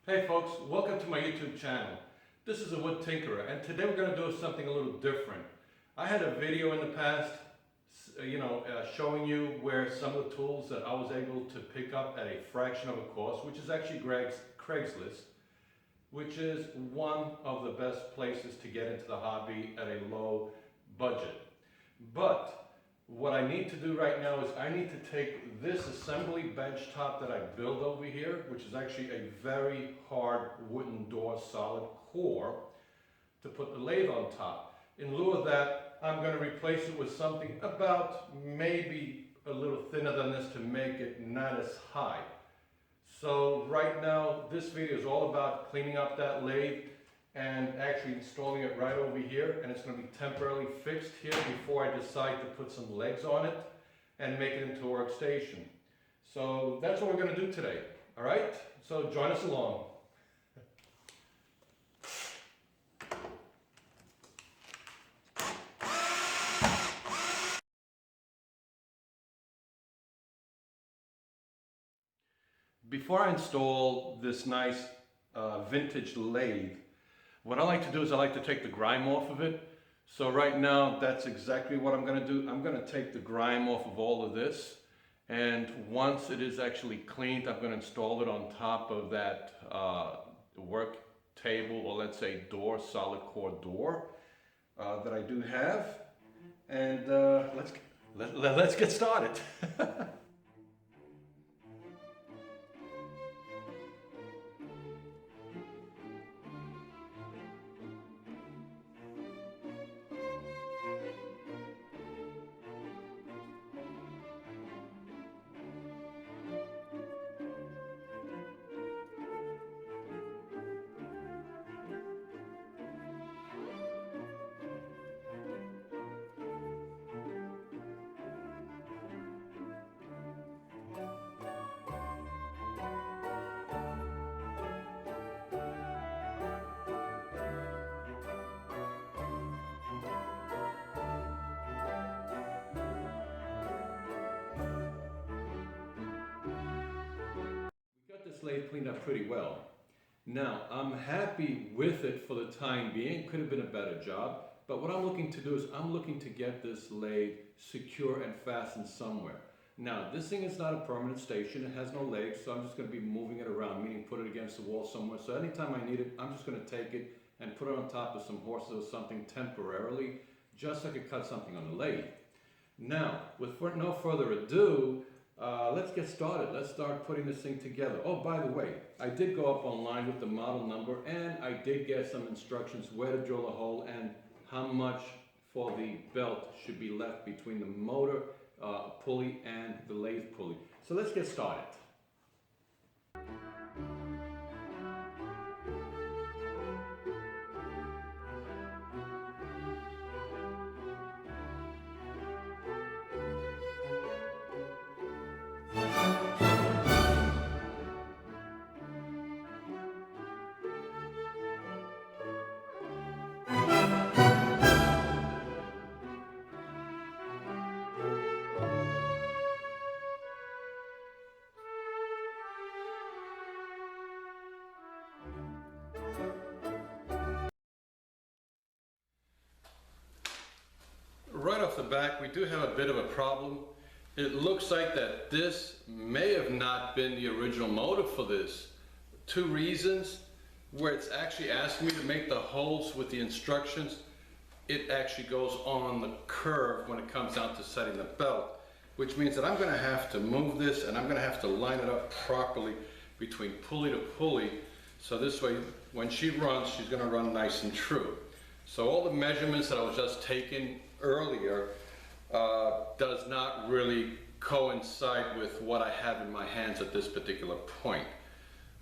Hey folks, welcome to my YouTube channel. This is a wood tinkerer, and today we're going to do something a little different. I had a video in the past, showing you where some of the tools that I was able to pick up at a fraction of a cost, which is actually Craigslist, which is one of the best places to get into the hobby at a low budget. But what I need to do right now is I need to take this assembly bench top that I built over here, which is actually a very hard wooden door solid core, to put the lathe on top. In lieu of that, I'm going to replace it with something about maybe a little thinner than this to make it not as high. So right now, this video is all about cleaning up that lathe and actually installing it right over here, and it's going to be temporarily fixed here before I decide to put some legs on it and make it into a workstation. So that's what we're going to do today. All right, so join us along. Before I install this nice vintage lathe, what I like to do is I like to take the grime off of it. So right now, that's exactly what I'm going to do. I'm going to take the grime off of all of this. And once it is actually cleaned, I'm going to install it on top of that work table, or let's say door, solid core door that I do have. And let's get started. Lathe cleaned up pretty well. Now, I'm happy with it for the time being. Could have been a better job, but what I'm looking to do is I'm looking to get this lathe secure and fastened somewhere. Now, this thing is not a permanent station. It has no legs, so I'm just going to be moving it around, meaning put it against the wall somewhere. So anytime I need it, I'm just going to take it and put it on top of some horses or something temporarily, just so I could cut something on the lathe. Now, with no further ado, let's get started. Let's start putting this thing together. Oh, by the way, I did go up online with the model number, and I did get some instructions where to drill a hole and how much for the belt should be left between the motor pulley and the lathe pulley. So let's get started. Right off the back, we do have a bit of a problem. It looks like that this may have not been the original motor for this. Two reasons: where it's actually asking me to make the holes with the instructions, it actually goes on the curve when it comes down to setting the belt, which means that I'm going to have to move this and I'm going to have to line it up properly between pulley to pulley, so this way when she runs, she's going to run nice and true. So all the measurements that I was just taking earlier does not really coincide with what I have in my hands at this particular point.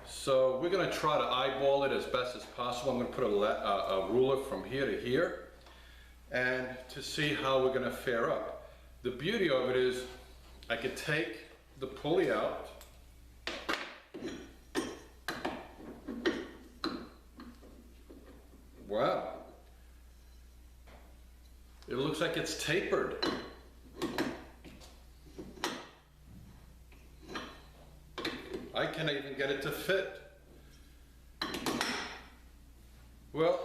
So we're going to try to eyeball it as best as possible. I'm going to put a ruler from here to here and to see how we're going to fare up. The beauty of it is I could take the pulley out, wow, it looks like it's tapered. I can't even get it to fit. Well,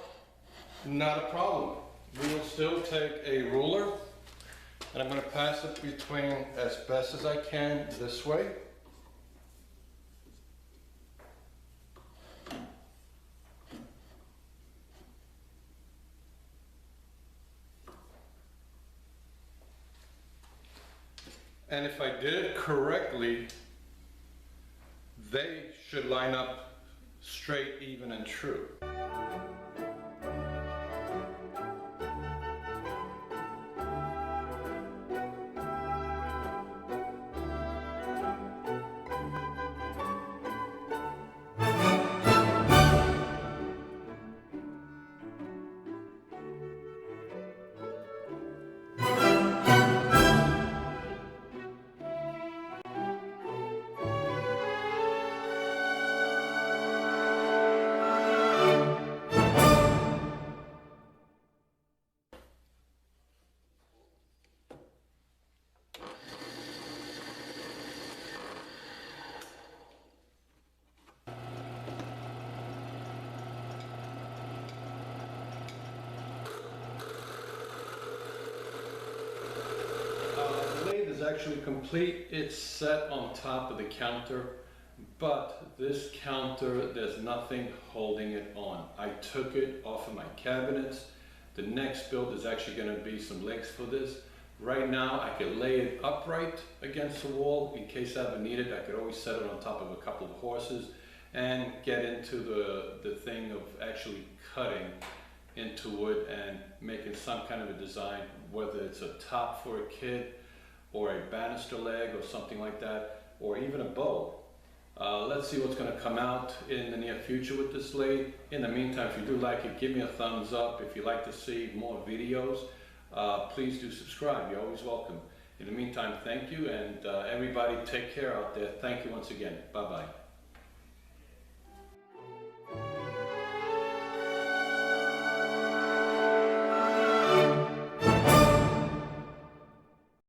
not a problem. We will still take a ruler and I'm going to pass it between as best as I can this way. And if I did it correctly, they should line up straight, even, and true. The lathe is actually complete. It's set on top of the counter, but this counter, there's nothing holding it on. I took it off of my cabinets. The next build is actually going to be some legs for this. Right now I could lay it upright against the wall in case I ever need it. I could always set it on top of a couple of horses and get into the thing of actually cutting into wood and making some kind of a design, whether it's a top for a kid or a banister leg or something like that, or even a bow. Let's see what's going to come out in the near future with this lathe. In the meantime, if you do like it, give me a thumbs up. If you'd like to see more videos, please do subscribe. You're always welcome. In the meantime, thank you, and everybody take care out there. Thank you once again. Bye-bye.